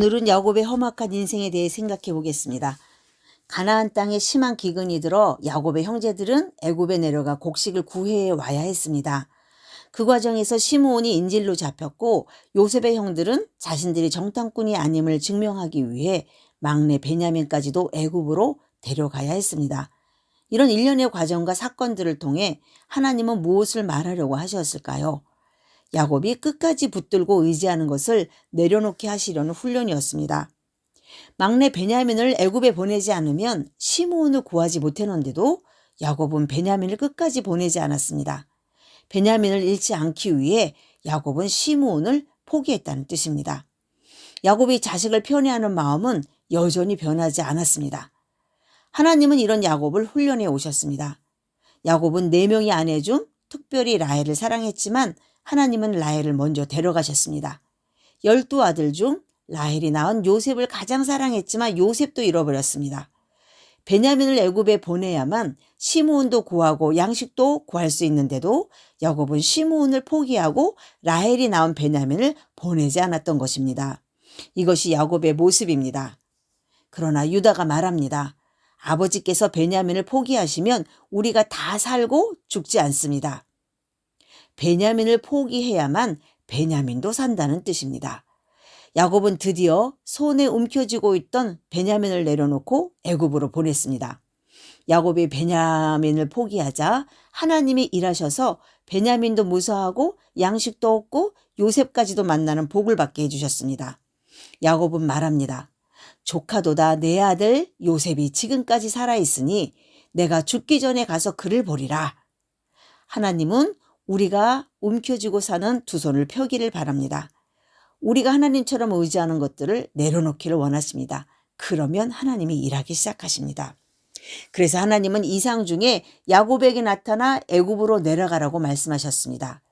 오늘은 야곱의 험악한 인생에 대해 생각해 보겠습니다. 가나안 땅에 심한 기근이 들어 야곱의 형제들은 애굽에 내려가 곡식을 구해해 와야 했습니다. 그 과정에서 시므온이 인질로 잡혔고 요셉의 형들은 자신들이 정탐꾼이 아님을 증명하기 위해 막내 베냐민까지도 애굽으로 데려가야 했습니다. 이런 일련의 과정과 사건들을 통해 하나님은 무엇을 말하려고 하셨을까요? 야곱이 끝까지 붙들고 의지하는 것을 내려놓게 하시려는 훈련이었습니다. 막내 베냐민을 애굽에 보내지 않으면 시므온을 구하지 못했는데도 야곱은 베냐민을 끝까지 보내지 않았습니다. 베냐민을 잃지 않기 위해 야곱은 시므온을 포기했다는 뜻입니다. 야곱이 자식을 편애하는 마음은 여전히 변하지 않았습니다. 하나님은 이런 야곱을 훈련해 오셨습니다. 야곱은 4명의 아내 중 특별히 라헬을 사랑했지만 하나님은 라헬을 먼저 데려가셨습니다. 12아들 중 라헬이 낳은 요셉을 가장 사랑했지만 요셉도 잃어버렸습니다. 베냐민을 애굽에 보내야만 시므온도 구하고 양식도 구할 수 있는데도 야곱은 시므온을 포기하고 라헬이 낳은 베냐민을 보내지 않았던 것입니다. 이것이 야곱의 모습입니다. 그러나 유다가 말합니다. 아버지께서 베냐민을 포기하시면 우리가 다 살고 죽지 않습니다. 베냐민을 포기해야만 베냐민도 산다는 뜻입니다. 야곱은 드디어 손에 움켜쥐고 있던 베냐민을 내려놓고 애굽으로 보냈습니다. 야곱이 베냐민을 포기하자 하나님이 일하셔서 베냐민도 무사하고 양식도 얻고 요셉까지도 만나는 복을 받게 해주셨습니다. 야곱은 말합니다. 조카도다 내 아들 요셉이 지금까지 살아있으니 내가 죽기 전에 가서 그를 보리라. 하나님은 우리가 움켜쥐고 사는 두 손을 펴기를 바랍니다. 우리가 하나님처럼 의지하는 것들을 내려놓기를 원하십니다. 그러면 하나님이 일하기 시작하십니다. 그래서 하나님은 이상 중에 야곱에게 나타나 애굽으로 내려가라고 말씀하셨습니다.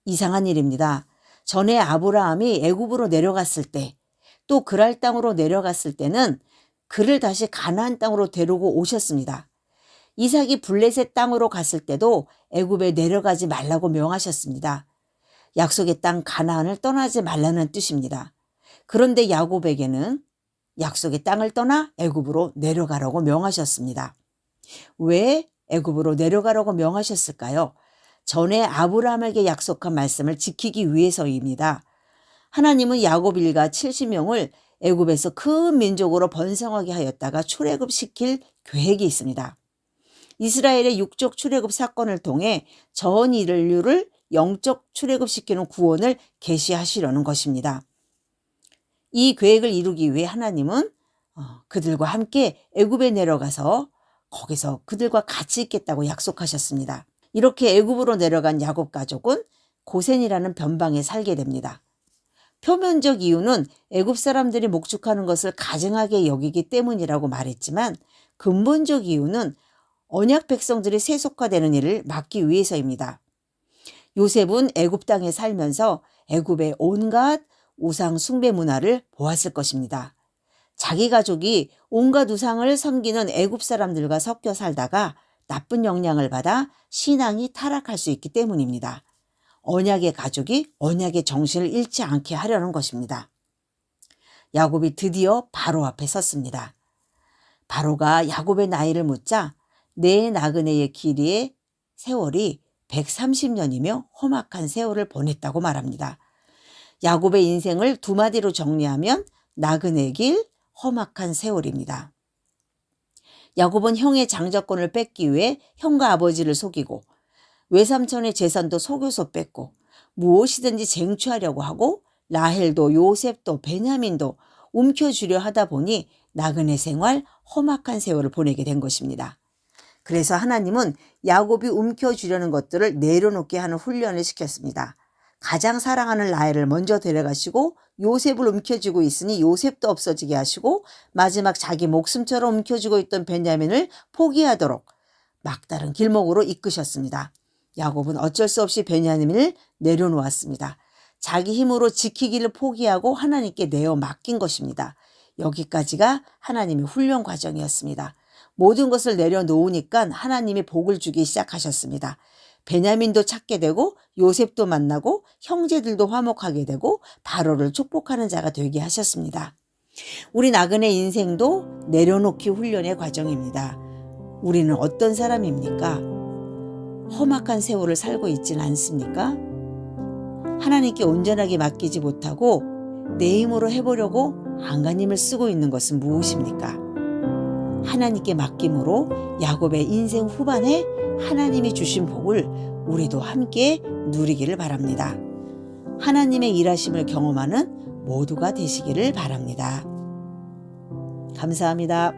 이상한 일입니다. 전에 아브라함이 애굽으로 내려갔을 때 또 그랄 땅으로 내려갔을 때는 그를 다시 가나안 땅으로 데리고 오셨습니다. 이삭이 블레셋 땅으로 갔을 때도 애굽에 내려가지 말라고 명하셨습니다. 약속의 땅 가나안을 떠나지 말라는 뜻입니다. 그런데 야곱에게는 약속의 땅을 떠나 애굽으로 내려가라고 명하셨습니다. 왜 애굽으로 내려가라고 명하셨을까요? 전에 아브라함에게 약속한 말씀을 지키기 위해서입니다. 하나님은 야곱 일가 70명을 애굽에서 큰 민족으로 번성하게 하였다가 출애굽시킬 계획이 있습니다. 이스라엘의 육적 출애굽 사건을 통해 전 인류를 영적 출애굽시키는 구원을 계시하시려는 것입니다. 이 계획을 이루기 위해 하나님은 그들과 함께 애굽에 내려가서 거기서 그들과 같이 있겠다고 약속하셨습니다. 이렇게 애굽으로 내려간 야곱 가족은 고센이라는 변방에 살게 됩니다. 표면적 이유는 애굽 사람들이 목축하는 것을 가증하게 여기기 때문이라고 말했지만 근본적 이유는 언약 백성들이 세속화되는 일을 막기 위해서입니다. 요셉은 애굽 땅에 살면서 애굽의 온갖 우상 숭배 문화를 보았을 것입니다. 자기 가족이 온갖 우상을 섬기는 애굽 사람들과 섞여 살다가 나쁜 영향을 받아 신앙이 타락할 수 있기 때문입니다. 언약의 가족이 언약의 정신을 잃지 않게 하려는 것입니다. 야곱이 드디어 바로 앞에 섰습니다. 바로가 야곱의 나이를 묻자 내 나그네의 길이의 세월이 130년이며 험악한 세월을 보냈다고 말합니다. 야곱의 인생을 두 마디로 정리하면 나그네 길, 험악한 세월입니다. 야곱은 형의 장자권을 뺏기 위해 형과 아버지를 속이고 외삼촌의 재산도 속여서 뺏고 무엇이든지 쟁취하려고 하고 라헬도 요셉도 베냐민도 움켜쥐려 하다 보니 나그네 생활, 험악한 세월을 보내게 된 것입니다. 그래서 하나님은 야곱이 움켜쥐려는 것들을 내려놓게 하는 훈련을 시켰습니다. 가장 사랑하는 라헬을 먼저 데려가시고 요셉을 움켜쥐고 있으니 요셉도 없어지게 하시고 마지막 자기 목숨처럼 움켜쥐고 있던 베냐민을 포기하도록 막다른 길목으로 이끄셨습니다. 야곱은 어쩔 수 없이 베냐민을 내려놓았습니다. 자기 힘으로 지키기를 포기하고 하나님께 내어 맡긴 것입니다. 여기까지가 하나님의 훈련 과정이었습니다. 모든 것을 내려놓으니까 하나님이 복을 주기 시작하셨습니다. 베냐민도 찾게 되고 요셉도 만나고 형제들도 화목하게 되고 바로를 축복하는 자가 되게 하셨습니다. 우리 나그네 인생도 내려놓기 훈련의 과정입니다. 우리는 어떤 사람입니까? 험악한 세월을 살고 있지는 않습니까? 하나님께 온전하게 맡기지 못하고 내 힘으로 해보려고 안간힘을 쓰고 있는 것은 무엇입니까? 하나님께 맡김으로 야곱의 인생 후반에 하나님이 주신 복을 우리도 함께 누리기를 바랍니다. 하나님의 일하심을 경험하는 모두가 되시기를 바랍니다. 감사합니다.